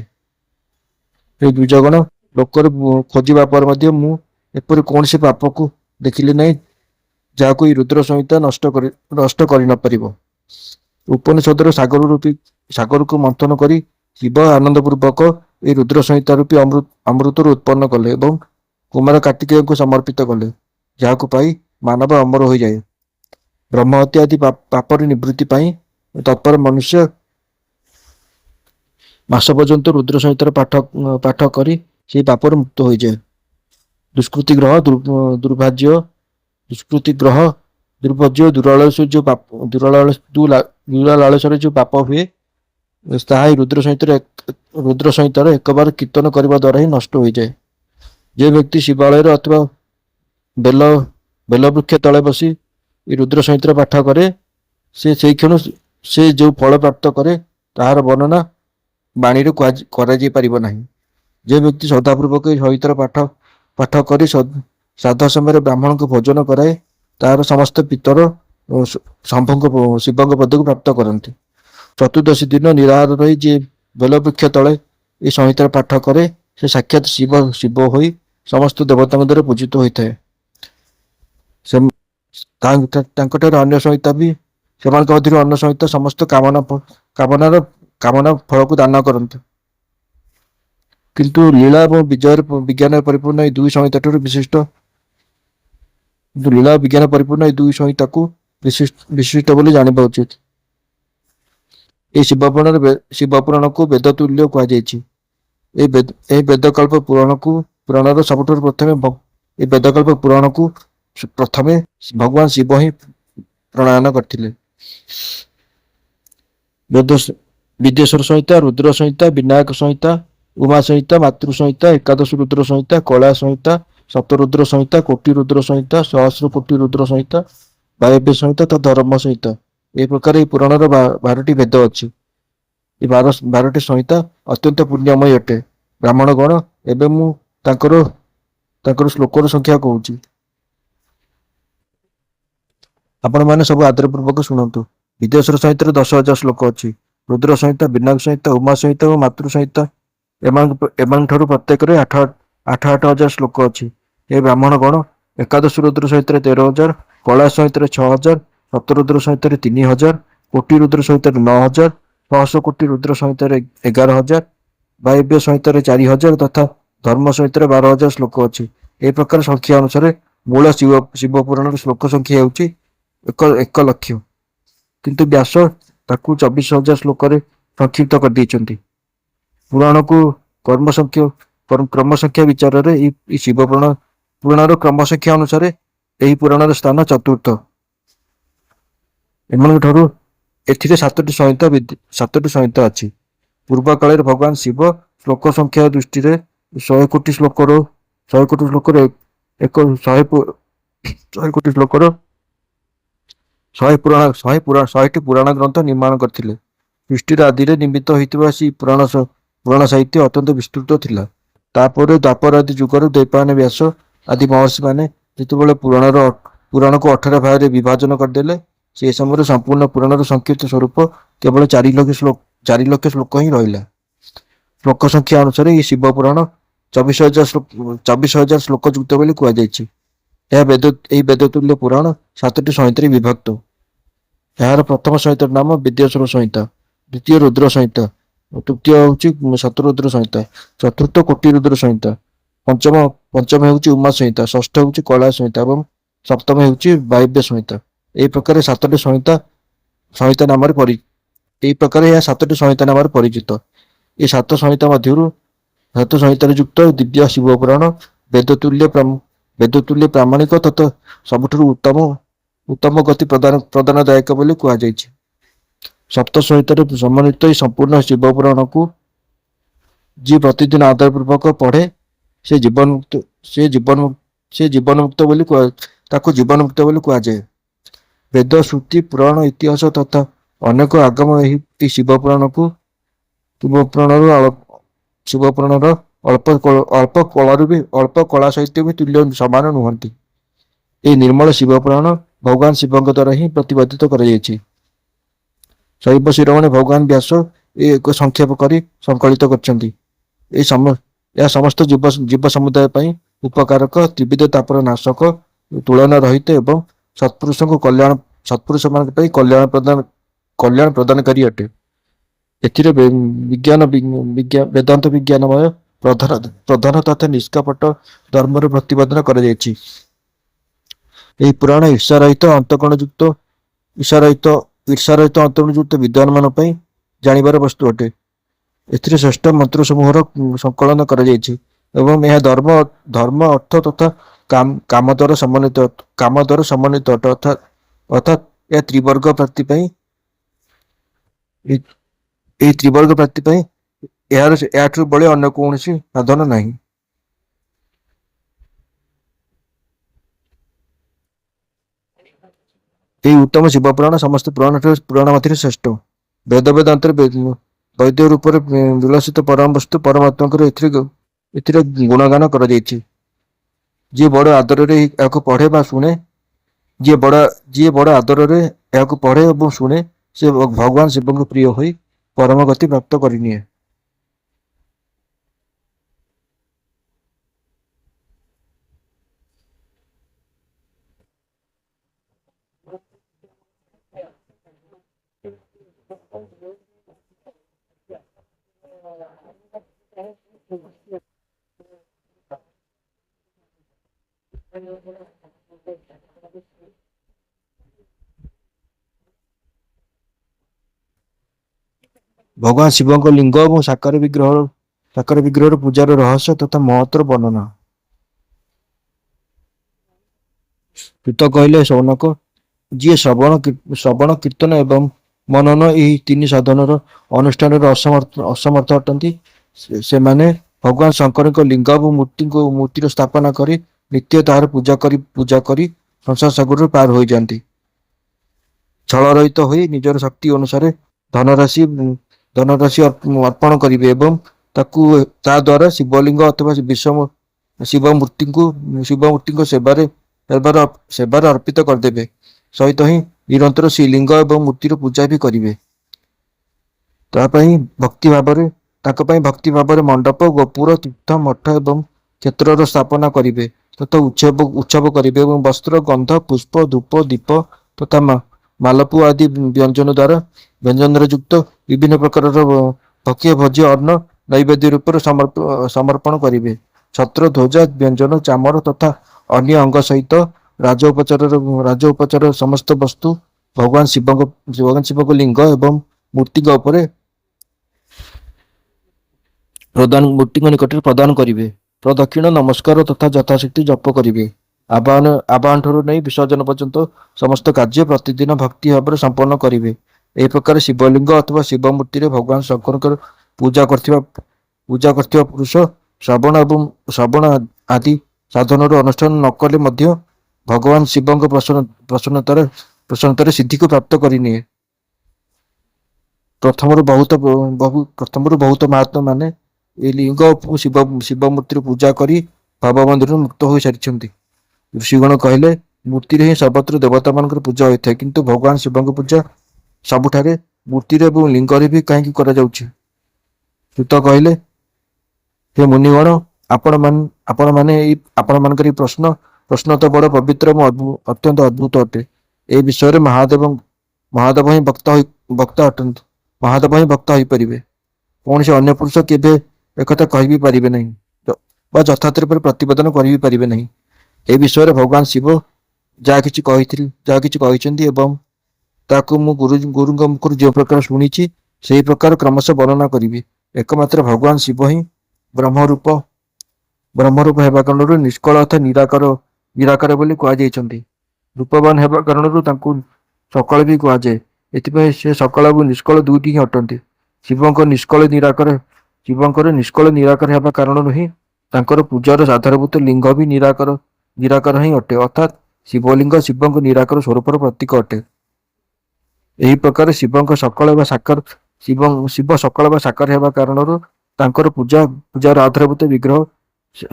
ଏ ଦ୍ୱିଜଗଣ ଲୋକରେ ଖୋଜିବା ପରେ ମଧ୍ୟ ମୁଁ ଏପରି କୌଣସି ପାପକୁ ଦେଖିଲି ନାହିଁ ଯାହାକୁ ଏହି ରୁଦ୍ର ସଂହିତା ନଷ୍ଟ କରି ନପାରିବ। ଉପନିଷଦର ସାଗରକୁ ମନ୍ଥନ କରି ଶିବ ଆନନ୍ଦପୂର୍ବକ ଏହି ରୁଦ୍ର ସଂହିତା ରୂପୀ ଅମୃତରୁ ଉତ୍ପନ୍ନ କଲେ ଏବଂ କୁମାର କାର୍ତ୍ତିକେୟଙ୍କୁ ସମର୍ପିତ କଲେ, ଯାହାକୁ ପାଇ ମାନବ ଅମର ହୋଇଯାଏ। ବ୍ରହ୍ମହତ୍ୟା ଆଦି ପାପର ନିବୃତ୍ତି ପାଇଁ ତତ୍ପର ମନୁଷ୍ୟ ମାସ ପର୍ଯ୍ୟନ୍ତ ରୁଦ୍ର ସଂହିତାର ପାଠ କରି ସେହି ପାପରୁ ମୁକ୍ତ ହୋଇଯାଏ। ଦୁଷ୍କୃତି ଗ୍ରହ ଦୁରାଳସରେ ଯେଉଁ ପାପ ହୁଏ ତାହା ଏହି ରୁଦ୍ର ସଂହିତାର ଏକବାର କୀର୍ତ୍ତନ କରିବା ଦ୍ୱାରା ହିଁ ନଷ୍ଟ ହୋଇଯାଏ। ଯେ ବ୍ୟକ୍ତି ଶିବାଳୟରେ ଅଥବା ବେଲବୃକ୍ଷ ତଳେ ବସି ଏହି ରୁଦ୍ର ସଂହିତାର ପାଠ କରେ ସେହି କ୍ଷଣ ସେ ଯେଉଁ ଫଳ ପ୍ରାପ୍ତ କରେ ତାହାର ବର୍ଣ୍ଣନା ବାଣୀରେ କରାଯାଇ ପାରିବ ନାହିଁ। ଯେ ବ୍ୟକ୍ତି ଶ୍ରଦ୍ଧାପୂର୍ବକ ଏହି ସଂହିତାର ପାଠ କରି ଶ୍ରାଦ୍ଧ ସମୟରେ ବ୍ରାହ୍ମଣଙ୍କୁ ଭୋଜନ କରାଏ ତାହାର ସମସ୍ତ ପିତର ଶିବଙ୍କ ପଦକୁ ପ୍ରାପ୍ତ କରନ୍ତି। ଚତୁର୍ଦ୍ଦଶୀ ଦିନ ନିରାହାର ରହି ଯିଏ ବେଲବୃକ୍ଷ ତଳେ ଏହି ସଂହିତାର ପାଠ କରେ ସେ ସାକ୍ଷାତ ଶିବ ହୋଇ ସମସ୍ତ ଦେବତାଙ୍କ ଦ୍ୱାରା ପୂଜିତ ହୋଇଥାଏ। ତାଙ୍କଠାରୁ ଅନ୍ୟ ସଂହିତା ବି ସେମାନଙ୍କ ମଧ୍ୟରୁ ଅନ୍ୟ ସଂହିତା ସମସ୍ତ କାମନା ଫଳକୁ ଦାନ କରନ୍ତି, କିନ୍ତୁ ଲୀଳା ଏବଂ ବିଜ୍ଞାନରେ ପରିପୂର୍ଣ୍ଣ ଏହି ଦୁଇ ସଂହିତାକୁ ବିଶିଷ୍ଟ ବୋଲି ଜାଣିବା ଉଚିତ। ଏହି ଶିବପୁରାଣକୁ ବେଦ ତୁଲ୍ୟ କୁହାଯାଇଛି। ଏହି ବେଦକଳ୍ପ ପୁରାଣର ସବୁଠାରୁ ପ୍ରଥମେ ଭଗବାନ ଶିବ ହିଁ ପ୍ରଣୟନ କରିଥିଲେ। ବିଦ୍ୟେଶ୍ୱର ସଂହିତା, ରୁଦ୍ର ସଂହିତା, ବିନାୟକ ସଂହିତା, ଉମା ସଂହିତା, ମାତୃ ସଂହିତା, ଏକାଦଶ ରୁଦ୍ର ସଂହିତା, କୈଳାସ ସଂହିତା, ସପ୍ତରୁଦ୍ର ସଂହିତା, କୋଟି ରୁଦ୍ର ସଂହିତା, ସହସ୍ର କୋଟି ରୁଦ୍ର ସଂହିତା, ବାୟବ୍ୟ ସଂହିତା ତଥା ଧର୍ମ ସଂହିତା ଏହି ପ୍ରକାର ଏହି ପୁରାଣର 12ଟି ଭେଦ ଅଛି। ଏ 12ଟି ସଂହିତା ଅତ୍ୟନ୍ତ ପୁଣ୍ୟମୟ ଅଟେ। ବ୍ରାହ୍ମଣଗଣ ଏବେ ମୁଁ ତାଙ୍କର ଶ୍ଲୋକର ସଂଖ୍ୟା କହୁଛି। ଆପଣମାନେ ସବୁ ଆଦରପୂର୍ବକ ଶୁଣନ୍ତୁ। ବିଦେଶର ସହିତରେ 10,000 ଶ୍ଲୋକ ଅଛି। ରୁଦ୍ର ସଂହିତା, ବିନାୟକ ସଂହିତା, ଉମା ସଂହିତା ଓ ମାତୃ ସଂହିତା ଏମାନଙ୍କଠାରୁ ପ୍ରତ୍ୟେକରେ ଆଠ ଆଠ ଆଠ ହଜାର ଶ୍ଲୋକ ଅଛି। ଏ ବ୍ରାହ୍ମଣ ଗଣ ଏକାଦଶ ରୁଦ୍ର ସଂହିତାରେ 13,000, କୈଳାସ ସଂହିତାରେ 6,000, ଶତରୁଦ୍ର ସଂହିତାରେ 3,000, କୋଟି ରୁଦ୍ର ସଂହିତାରେ 9,000, ସହସ୍ର କୋଟି ରୁଦ୍ର ସଂହିତାରେ 11,000, ବାୟବ୍ୟ ସଂହିତାରେ 4,000 ତଥା ଧର୍ମ ସଂହିତାରେ 12,000 ଶ୍ଲୋକ ଅଛି। ଏ ପ୍ରକାର ସଂଖ୍ୟା ଅନୁସାରେ ମୂଳ ଶିବ ପୁରାଣର ଶ୍ଲୋକ ସଂଖ୍ୟା ହେଉଛି 1,00,000, କିନ୍ତୁ ବ୍ୟାସ ତାକୁ 24,000 ଶ୍ଲୋକରେ ସଂକ୍ଷିପ୍ତ କରିଦେଇଛନ୍ତି। ପୁରାଣକୁ କ୍ରମ ସଂଖ୍ୟା ବିଚାରରେ ଏହି ଶିବ ପୁରାଣର କ୍ରମ ସଂଖ୍ୟା ଅନୁସାରେ ଏହି ପୁରାଣର ସ୍ଥାନ ଚତୁର୍ଥ। ଏମାନଙ୍କଠାରୁ ଏଥିରେ 7ଟି ସଂହିତା ଅଛି। ପୂର୍ବ କାଳରେ ଭଗବାନ ଶିବ ଶ୍ଲୋକ ସଂଖ୍ୟା ଦୃଷ୍ଟିରେ 100ଟି ପୁରାଣ ଗ୍ରନ୍ଥ ନିର୍ମାଣ କରିଥିଲେ। ସୃଷ୍ଟିର ଆଦିରେ ନିର୍ମିତ ହୋଇଥିବା ସେହି ପୁରାଣ ସାହିତ୍ୟ ଅତ୍ୟନ୍ତ ବିସ୍ତୃତ ଥିଲା। ତାପରେ ଦ୍ୱାପର ଆଦି ଯୁଗରୁ ଦ୍ୱୈପାୟନ ବ୍ୟାସ ଆଦି ମହର୍ଷିମାନେ ଯେତେବେଳେ ପୁରାଣକୁ 18 ଭାଗରେ ବିଭାଜନ କରିଦେଲେ, ସେ ସମୟରେ ସମ୍ପୂର୍ଣ୍ଣ ପୁରାଣର ସଂକ୍ଷିପ୍ତ ସ୍ୱରୂପ କେବଳ 4,00,000 ଶ୍ଲୋକ ହିଁ ରହିଲା। ଶ୍ଲୋକ ସଂଖ୍ୟା ଅନୁସାରେ ଏହି ଶିବ ପୁରାଣ 24,000 ଶ୍ଲୋକ ଯୁକ୍ତ ବୋଲି କୁହାଯାଇଛି। ଏହି ବେଦତୁଲ୍ୟ ପୁରାଣ 7ଟି ସଂହିତାରେ ବିଭକ୍ତ। ଏହାର ପ୍ରଥମ ସଂହିତାର ନାମ ବିଦ୍ୟେଶ୍ୱର ସଂହିତା, ଦ୍ୱିତୀୟ ରୁଦ୍ର ସଂହିତା, ତୃତୀୟ ହେଉଛି ଶତରୁଦ୍ର ସଂହିତା, ଚତୁର୍ଥ କୋଟି ରୁଦ୍ର ସଂହିତା, ପଞ୍ଚମ ହେଉଛି ଉମା ସଂହିତା, ଷଷ୍ଠ ହେଉଛି କୈଳାସ ସଂହିତା ଏବଂ ସପ୍ତମ ହେଉଛି ବାୟବ୍ୟ ସଂହିତା। ଏହି ପ୍ରକାର ଏହା 7ଟି ସଂହିତା ନାମରେ ପରିଚିତ। ଏହି 7 ସଂହିତାରେ ଯୁକ୍ତ ଦିବ୍ୟ ଶିବ ପୁରାଣ ବେଦତୁଲ୍ୟ ପ୍ରାମାଣିକ ତଥା ସବୁଠାରୁ ଉତ୍ତମ ଗତି ପ୍ରଦାନଦାୟକ ବୋଲି କୁହାଯାଇଛି। ସପ୍ତ ସଂହିତାରେ ସମନ୍ୱିତ ଏହି ସମ୍ପୂର୍ଣ୍ଣ ଶିବ ପୁରାଣକୁ ଯିଏ ପ୍ରତିଦିନ ଆଦରପୂର୍ବକ ପଢ଼େ ତାକୁ ଜୀବନମୁକ୍ତ ବୋଲି କୁହାଯାଏ। ବେଦ, ଶ୍ରୁତି, ପୁରାଣ, ଇତିହାସ ତଥା ଅନେକ ଆଗମ ଏହି ଶିବ ପୁରାଣର ଅଳ୍ପ କଳା ସହିତ ବି ତୁଲ୍ୟ ସମାନ ନୁହନ୍ତି। ଏହି ନିର୍ମଳ ଶିବ ପୁରାଣ ଭଗବାନ ଶିବଙ୍କ ଦ୍ୱାରା ହିଁ ପ୍ରତିପାଦିତ କରାଯାଇଛି। ଶୈବ ଶିରୋମଣି ଭଗବାନ ବ୍ୟାସ ଏକ ସଂକ୍ଷେପ କରି ସଂକଳିତ କରିଛନ୍ତି। ଏହା ସମସ୍ତ ଜୀବ ସମୁଦାୟ ପାଇଁ ଉପକାରକ, ତ୍ରିବିଧ ତାପର ନାଶକ, ତୁଳନା ରହିତ ଏବଂ ସତ୍ପୁରୁଷମାନଙ୍କ ପାଇଁ କଲ୍ୟାଣ ପ୍ରଦାନକାରୀ ଅଟେ। ଏଥିରେ ବେଦାନ୍ତ ବିଜ୍ଞାନମୟ ପ୍ରଧାନ ତଥା ନିଷ୍କପଟ ଧର୍ମର ପ୍ରତିପାଦନ କରାଯାଇଛି। ଏହି ପୁରାଣ ଈର୍ଷାରହିତ ଅନ୍ତର୍ଗତ ବିଦ୍ୱାନମାନଙ୍କ ପାଇଁ ଜାଣିବାର ବସ୍ତୁ ଅଟେ। ଏଥିରେ ଶ୍ରେଷ୍ଠ ମନ୍ତ୍ର ସମୂହର ସଂକଳନ କରାଯାଇଛି ଏବଂ ଏହା ଧର୍ମ, ଅର୍ଥ ତଥା କାମ ଦ୍ୱାରା ସମନ୍ୱିତ ଅଟେ। ଅର୍ଥାତ୍ ଏହା ତ୍ରିବର୍ଗ ପ୍ରାପ୍ତି ପାଇଁ ଏହାଠାରୁ ବଳି ଅନ୍ୟ କୌଣସି ସାଧନ ନାହିଁ। ଏହି ଉତ୍ତମ ଶିବ ପୁରାଣ ସମସ୍ତ ପୁରାଣ ମଧ୍ୟରେ ଶ୍ରେଷ୍ଠ। ବେଦାନ୍ତରେ ବୈଦ୍ୟ ରୂପରେ ବିଳସିତ ପରମ ବସ୍ତୁ ପରମାତ୍ମାଙ୍କର ଏଥିରେ ଗୁଣଗାନ କରାଯାଇଛି। ଯିଏ ବଡ଼ ଆଦରରେ ଏହାକୁ ପଢ଼େ ଏବଂ ଶୁଣେ ସେ ଭଗବାନ ଶିବଙ୍କ ପ୍ରିୟ ହୋଇ ପରମ ଗତି ପ୍ରାପ୍ତ କରିନିଏ। ଭଗବାନ ଶିବଙ୍କ ଲିଙ୍ଗ ଏବଂ ସାକାର ବିଗ୍ରହର ପୂଜାର ରହସ୍ୟ ତଥା ମହତ୍ଵର ବର୍ଣ୍ଣନା। ସୂତ କହିଲେ, ଶୌନକ, ଯିଏ ଶ୍ରବଣ, କୀର୍ତ୍ତନ ଏବଂ ମନନ ଏହି 3 ସାଧନର ଅନୁଷ୍ଠାନରେ ଅସମର୍ଥ ଅଟନ୍ତି, ସେମାନେ ଭଗବାନ ଶଙ୍କରଙ୍କ ଲିଙ୍ଗ ଏବଂ ମୂର୍ତ୍ତିର ସ୍ଥାପନା କରି ନିତ୍ୟ ତାହାର ପୂଜା କରି ସଂସାର ସାଗରରୁ ପାର ହୋଇଯାନ୍ତି। ଛଳରହିତ ହୋଇ ନିଜର ଶକ୍ତି ଅନୁସାରେ ଧନରାଶି ଅର୍ପଣ କରିବେ ଏବଂ ତା ଦ୍ୱାରା ଶିବଲିଙ୍ଗ ଅଥବା ଶିବ ମୂର୍ତ୍ତିଙ୍କ ସେବାରେ ଅର୍ପିତ କରିଦେବେ। ସହିତ ହିଁ ନିରନ୍ତର ଶ୍ରୀଲିଙ୍ଗ ଏବଂ ମୂର୍ତ୍ତିର ପୂଜା ବି କରିବେ। ତା ପାଇଁ ଭକ୍ତି ଭାବରେ ତାଙ୍କ ପାଇଁ ଭକ୍ତି ଭାବରେ ମଣ୍ଡପ, ଗୋପୁର, ତୀର୍ଥ, ମଠ ଏବଂ କ୍ଷେତ୍ରର ସ୍ଥାପନା କରିବେ ତଥା ଉତ୍ସବ କରିବେ ଏବଂ ବସ୍ତ୍ର, ଗନ୍ଧ, ପୁଷ୍ପ, ଧୂପ, ଦୀପ ତଥା ମାଲପୁ ଆଦି ବ୍ୟଞ୍ଜନରେ ଯୁକ୍ତ ବିଭିନ୍ନ ପ୍ରକାରର ଭକ୍ଷ୍ୟ ଭୋଜ୍ୟ ଅନ୍ନ ନୈବେଦ୍ୟ ରୂପରେ ସମର୍ପଣ କରିବେ। ଛତ୍ର, ଧ୍ୱଜା, ବ୍ୟଞ୍ଜନ, ଚାମର ତଥା ଅନ୍ୟ ଅଙ୍ଗ ସହିତ ରାଜ ଉପଚାରର ସମସ୍ତ ବସ୍ତୁ ଭଗବାନ ଶିବଙ୍କ ଲିଙ୍ଗ ଏବଂ ମୂର୍ତ୍ତିଙ୍କ ଉପରେ ମୂର୍ତ୍ତିଙ୍କ ନିକଟରେ ପ୍ରଦାନ କରିବେ। ପ୍ରଦକ୍ଷିଣ ନମସ୍କାର ତଥା ଯଥାଶକ୍ତି ଜପ କରିବେ। ଆବାହନ ଠାରୁ ନେଇ ବିସର୍ଜନ ପର୍ଯ୍ୟନ୍ତ ସମସ୍ତ କାର୍ଯ୍ୟ ପ୍ରତିଦିନ ଭକ୍ତି ଭାବରେ ସମ୍ପନ୍ନ କରିବେ। ଏହି ପ୍ରକାର ଶିବଲିଙ୍ଗ ଅଥବା ଶିବ ମୂର୍ତ୍ତିରେ ଭଗବାନ ଶଙ୍କରଙ୍କର ପୂଜା କରିଥିବା ପୁରୁଷ ଶ୍ରବଣ ଆଦି ସାଧନର ଅନୁଷ୍ଠାନ ନ କଲେ ମଧ୍ୟ ଭଗବାନ ଶିବଙ୍କ ପ୍ରସନ୍ନତାରେ ସିଦ୍ଧିକୁ ପ୍ରାପ୍ତ କରିନିଏ। ପ୍ରଥମରୁ ବହୁତ ମହାତ୍ମା ମାନେ ଏହି ଲିଙ୍ଗ ଓ ଶିବ ମୂର୍ତ୍ତିର ପୂଜା କରି ଭାବ ମନ୍ଦିରରୁ ମୁକ୍ତ ହୋଇସାରିଛନ୍ତି। ଋଷିଗଣ କହିଲେ ମୂର୍ତ୍ତିରେ ହିଁ ସର୍ବତ୍ର ଦେବତାମାନଙ୍କର ପୂଜା ହୋଇଥାଏ, କିନ୍ତୁ ଭଗବାନ ଶିବଙ୍କ ପୂଜା ସବୁଠାରେ ମୂର୍ତ୍ତିରେ ଏବଂ ଲିଙ୍ଗରେ ବି କାହିଁକି କରାଯାଉଛି? ସୂତ କହିଲେ, ହେ ମୁନିଗଣ, ଆପଣମାନଙ୍କର ଏହି ପ୍ରଶ୍ନ ତ ବଡ଼ ପବିତ୍ର ଏବଂ ଅତ୍ୟନ୍ତ ଅଦ୍ଭୁତ ଅଟେ। ଏ ବିଷୟରେ ମହାଦେବ ହିଁ ବକ୍ତା ହୋଇପାରିବେ। କୌଣସି ଅନ୍ୟ ପୁରୁଷ କେବେ ଏକଥା କହିବି ପାରିବେ ନାହିଁ ବା ଯଥାର୍ଥ ରୂପରେ ପ୍ରତିପାଦନ କରିବି ପାରିବେ ନାହିଁ। ଏ ବିଷୟରେ ଭଗବାନ ଶିବ ଯାହା କିଛି କହିଛନ୍ତି ଏବଂ ତାକୁ ମୁଁ ଗୁରୁଙ୍କ ମୁଖରୁ ଯେଉଁ ପ୍ରକାର ଶୁଣିଛି ସେହି ପ୍ରକାର କ୍ରମଶଃ ବର୍ଣ୍ଣନା କରିବି। ଏକମାତ୍ର ଭଗବାନ ଶିବ ହିଁ ବ୍ରହ୍ମରୂପ ହେବା କାରଣରୁ ନିଷ୍କଳ ଅର୍ଥାତ୍ ନିରାକାର ବୋଲି କୁହାଯାଇଛନ୍ତି। ରୂପବାନ ହେବା କାରଣରୁ ତାଙ୍କୁ ସକଳ ବି କୁହାଯାଏ। ଏଥିପାଇଁ ସେ ସକଳ ଏବଂ ନିଷ୍କଳ ଦୁଇଟି ହିଁ ଅଟନ୍ତି। ଶିବଙ୍କର ନିଷ୍କଳ ନିରାକାର ହେବା କାରଣରୁ ହିଁ ତାଙ୍କର ପୂଜାର ଆଧାରଭୂତ ଲିଙ୍ଗ ବି ନିରାକାର ହିଁ ଅଟେ, ଅର୍ଥାତ୍ ଶିବଲିଙ୍ଗ ଶିବଙ୍କ ନିରାକାର ସ୍ୱରୂପର ପ୍ରତୀକ ଅଟେ। ଏହି ପ୍ରକାର ଶିବ ସକଳ ବା ସାକାର ହେବା କାରଣରୁ ତାଙ୍କର ପୂଜାର ଆଧାରଭୂତ ବିଗ୍ରହ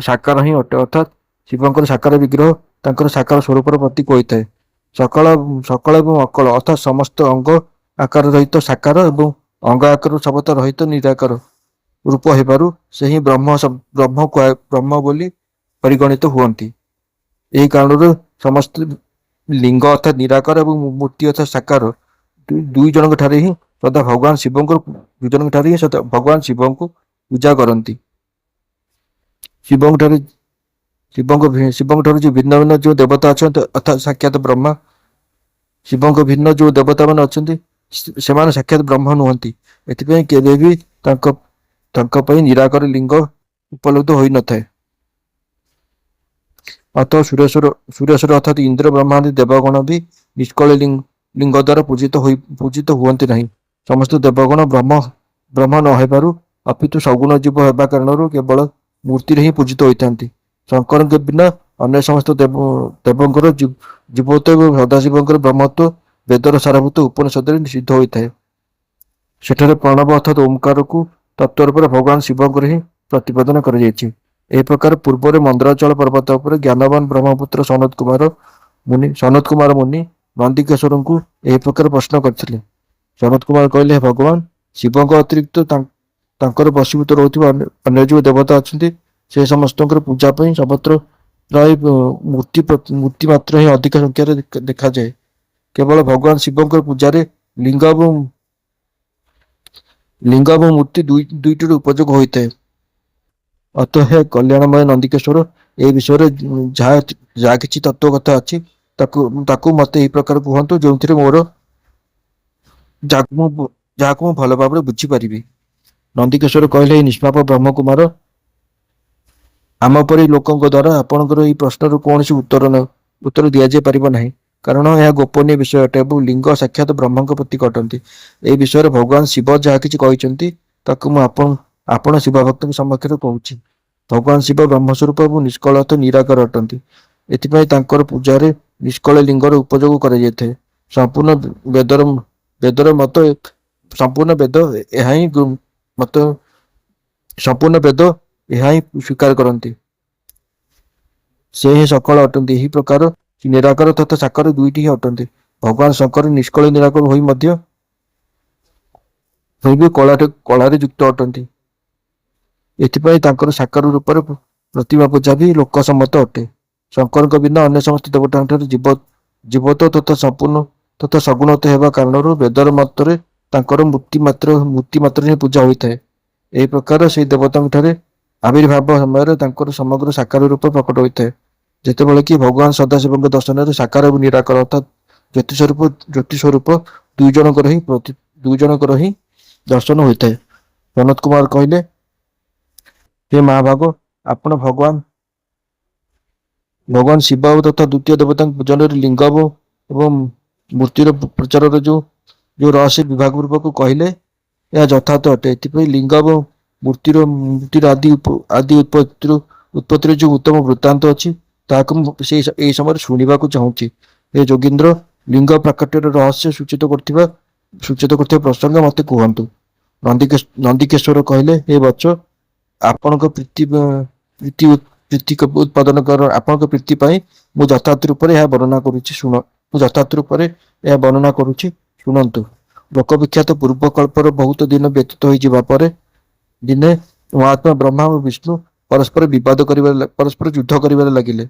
ସାକାର ହିଁ ଅଟେ, ଅର୍ଥାତ୍ ଶିବଙ୍କର ସାକାର ବିଗ୍ରହ ତାଙ୍କର ସାକାର ସ୍ୱରୂପର ପ୍ରତୀକ ହୋଇଥାଏ। ସକଳ ଏବଂ ଅକଳ ଅର୍ଥାତ୍ ସମସ୍ତ ଅଙ୍ଗ ଆକାର ରହିତ ସାକାର ଏବଂ ଅଙ୍ଗ ଆକାର ଶବ୍ଦ ରହିତ ନିରାକାର ରୂପ ହେବାରୁ ସେ ହିଁ ବ୍ରହ୍ମ ବୋଲି ପରିଗଣିତ ହୁଅନ୍ତି। ଏହି କାରଣରୁ ସମସ୍ତ ଲିଙ୍ଗ ଅର୍ଥାତ୍ ନିରାକାର ଏବଂ ମୂର୍ତ୍ତି ଅର୍ଥାତ୍ ସାକାର ଦୁଇ ଜଣଙ୍କ ଠାରେ ହିଁ ସଦା ଭଗବାନ ଶିବଙ୍କୁ ପୂଜା କରନ୍ତି। ଶିବଙ୍କ ଠାରୁ ଯେଉଁ ଭିନ୍ନ ଭିନ୍ନ ଯେଉଁ ଦେବତା ଅଛନ୍ତି ଅର୍ଥାତ୍ ସାକ୍ଷାତ ବ୍ରହ୍ମା, ଶିବଙ୍କ ଭିନ୍ନ ଯେଉଁ ଦେବତାମାନେ ଅଛନ୍ତି ସେମାନେ ସାକ୍ଷାତ ବ୍ରହ୍ମ ନୁହନ୍ତି। ଏଥିପାଇଁ କେବେ ବି ତାଙ୍କ ପାଇଁ ନିରାକାର ଲିଙ୍ଗ ଉପଲବ୍ଧ ହୋଇନଥାଏ। ଅତଃ ସୁରେଶ୍ୱର ଅର୍ଥାତ୍ ଇନ୍ଦ୍ର, ବ୍ରହ୍ମା ଆଦି ଦେବଗଣ ବି ନିଷ୍କଳ ଲିଙ୍ଗ ଦ୍ୱାରା ପୂଜିତ ହୁଅନ୍ତି ନାହିଁ। ସମସ୍ତ ଦେବଗଣ ବ୍ରହ୍ମ ନ ହେବାରୁ ଅପିତୁ ସଗୁଣ ଜୀବ ହେବା କାରଣରୁ କେବଳ ମୂର୍ତ୍ତିରେ ହିଁ ପୂଜିତ ହୋଇଥାନ୍ତି। ଶଙ୍କରଙ୍କ ବିନା ଅନ୍ୟ ସମସ୍ତ ଦେବଙ୍କର ଜୀବତ୍ୱ ଏବଂ ସଦାଶିବଙ୍କର ବ୍ରହ୍ମତ୍ୱ ବେଦର ସାରଭୂତ ଉପନିଷଦରେ ସିଦ୍ଧ ହୋଇଥାଏ। ସେଠାରେ ପ୍ରଣବ ଅର୍ଥାତ୍ ଓମକାରକୁ ତତ୍ତ୍ୱ ରୂପରେ ଭଗବାନ ଶିବଙ୍କର ହିଁ ପ୍ରତିପାଦନ କରାଯାଇଛି। ଏହି ପ୍ରକାର ପୂର୍ବରେ ମନ୍ଦରାଚଳ ପର୍ବତ ଉପରେ ଜ୍ଞାନବାନ ବ୍ରହ୍ମପୁତ୍ର ସନତ କୁମାର ମୁନି ନନ୍ଦିକେଶ୍ୱରଙ୍କୁ ଏହି ପ୍ରକାର ପ୍ରଶ୍ନ କରିଥିଲେ। ସନତ କୁମାର କହିଲେ, ହେ ଭଗବାନ, ଶିବଙ୍କ ଅତିରିକ୍ତ ତାଙ୍କର ବଶୀଭୂତ ରହୁଥିବା ଅନ୍ୟ ଯେଉଁ ଦେବତା ଅଛନ୍ତି ସେ ସମସ୍ତଙ୍କର ପୂଜା ପାଇଁ ସର୍ବତ୍ର ପ୍ରାୟ ମୂର୍ତ୍ତି ମାତ୍ର ହିଁ ଅଧିକ ସଂଖ୍ୟାରେ ଦେଖାଯାଏ। କେବଳ ଭଗବାନ ଶିବଙ୍କର ପୂଜାରେ ଲିଙ୍ଗ ଏବଂ ମୂର୍ତ୍ତି ଦୁଇଟିର ଉପଯୋଗ ହୋଇଥାଏ। ଅତଃ ହେ କଲ୍ୟାଣମୟ ନନ୍ଦିକେଶ୍ୱର, ଏହି ବିଷୟରେ ଯାହା କିଛି ତତ୍ତ୍ୱ କଥା ଅଛି ତାକୁ ମତେ ଏହି ପ୍ରକାର କୁହନ୍ତୁ, ଯେଉଁଥିରେ ଯାହାକୁ ମୁଁ ଭଲ ଭାବରେ ବୁଝିପାରିବି। ନନ୍ଦିକେଶ୍ୱର କହିଲେ, ଏହି ନିଷ୍ପାପ ବ୍ରହ୍ମକୁମାର, ଆମ ପରି ଲୋକଙ୍କ ଦ୍ୱାରା ଆପଣଙ୍କର ଏହି ପ୍ରଶ୍ନର କୌଣସି ଉତ୍ତର ଦିଆଯାଇ ପାରିବ ନାହିଁ, କାରଣ ଏହା ଗୋପନୀୟ ବିଷୟ ଅଟେ ଏବଂ ଲିଙ୍ଗ ସାକ୍ଷାତ ବ୍ରହ୍ମଙ୍କ ପ୍ରତୀକ ଅଟନ୍ତି। ଏହି ବିଷୟରେ ଭଗବାନ ଶିବ ଯାହା କିଛି କହିଛନ୍ତି ତାକୁ ମୁଁ ଆପଣ ଶିବ ଭକ୍ତଙ୍କ ସମକ୍ଷରେ କହୁଛି। ଭଗବାନ ଶିବ ବ୍ରହ୍ମସ୍ୱରୂପ ଏବଂ ନିଷ୍କଳ ଅର୍ଥ ନିରାକାର ଅଟନ୍ତି। ଏଥିପାଇଁ ତାଙ୍କର ପୂଜାରେ ନିଷ୍କଳ ଲିଙ୍ଗର ଉପଯୋଗ କରାଯାଇଥାଏ। ସମ୍ପୂର୍ଣ୍ଣ ବେଦ ଏହା ହିଁ ସ୍ୱୀକାର କରନ୍ତି। ସେ ହିଁ ସକଳ ଅଟନ୍ତି। ଏହି ପ୍ରକାର ନିରାକାର ତଥା ସାକାର ଦୁଇଟି ହିଁ ଅଟନ୍ତି। ଭଗବାନ ଶଙ୍କର ନିଷ୍କଳ ନିରାକର ହୋଇ ମଧ୍ୟ ବି କଳାରେ ଯୁକ୍ତ ଅଟନ୍ତି। ଏଥିପାଇଁ ତାଙ୍କର ସାକାର ରୂପରେ ପ୍ରତିମା ପୂଜା ବି ଲୋକ ସମ୍ମତ ଅଟେ। ଶଙ୍କରଙ୍କ ବିନା ଅନ୍ୟ ସମସ୍ତ ଦେବତାଙ୍କ ଠାରୁ ଜୀବତ ତଥା ସମ୍ପୂର୍ଣ୍ଣ ତଥା ସଗୁଣତ ହେବା କାରଣରୁ ବେଦର ମତରେ ତାଙ୍କର ମୂର୍ତ୍ତି ମାତ୍ର ହିଁ ପୂଜା ହୋଇଥାଏ। ଏହି ପ୍ରକାର ସେହି ଦେବତାଙ୍କ ଠାରେ ଆବିର୍ଭାବ ସମୟରେ ତାଙ୍କର ସମଗ୍ର ସାକାର ରୂପ ପ୍ରକଟ ହୋଇଥାଏ। ଯେତେବେଳେ କି ଭଗବାନ ସଦାଶିବଙ୍କ ଦର୍ଶନରେ ସାକାର ଏବଂ ନିରାକାର ଅର୍ଥାତ୍ ଜ୍ୟୋତି ସ୍ୱରୂପ ଦୁଇ ଜଣଙ୍କର ହିଁ ଦର୍ଶନ ହୋଇଥାଏ। ସନତ କୁମାର କହିଲେ, ହେ ମହାଭାଗ, ଆପଣ ଭଗବାନ ଶିବ ତଥା ଦ୍ୱିତୀୟ ଦେବତାଙ୍କ ପୂଜନରେ ଲିଙ୍ଗ ଏବଂ ମୂର୍ତ୍ତିର ପ୍ରଚାରର ଯୋଉ ରହସ୍ୟ ବିଭାଗ ପୂର୍ବକ କହିଲେ, ଏହା ଯଥାର୍ଥ ଅଟେ। ଏଥିପାଇଁ ଲିଙ୍ଗ ଏବଂ ମୂର୍ତ୍ତିର ଆଦି ଉତ୍ପତ୍ତିର ଯୋଉ ଉତ୍ତମ ବୃତ୍ତାନ୍ତ ଅଛି, ତାହାକୁ ମୁଁ ଏହି ସମୟରେ ଶୁଣିବାକୁ ଚାହୁଁଛି। ଏ ଯୋଗୀନ୍ଦ୍ର, ଲିଙ୍ଗ ପ୍ରାକଟ୍ୟର ରହସ୍ୟ ସୂଚିତ କରୁଥିବା ପ୍ରସଙ୍ଗ ମତେ କୁହନ୍ତୁ। ନନ୍ଦିକେଶ୍ୱର କହିଲେ, ହେ ବତ୍ସ, ଆପଣଙ୍କ ପ୍ରୀତି ପାଇଁ ମୁଁ ଯଥାର୍ଥ ରୂପରେ ଏହା ବର୍ଣ୍ଣନା କରୁଛି, ଶୁଣନ୍ତୁ। ଲୋକବିଖ୍ୟାତ ପୂର୍ବକଳ୍ପର ବହୁତ ଦିନ ବ୍ୟତୀତ ହୋଇଯିବା ପରେ ଦିନେ ମହାତ୍ମା ବ୍ରହ୍ମା ଓ ବିଷ୍ଣୁ ପରସ୍ପର ଯୁଦ୍ଧ କରିବାରେ ଲାଗିଲେ।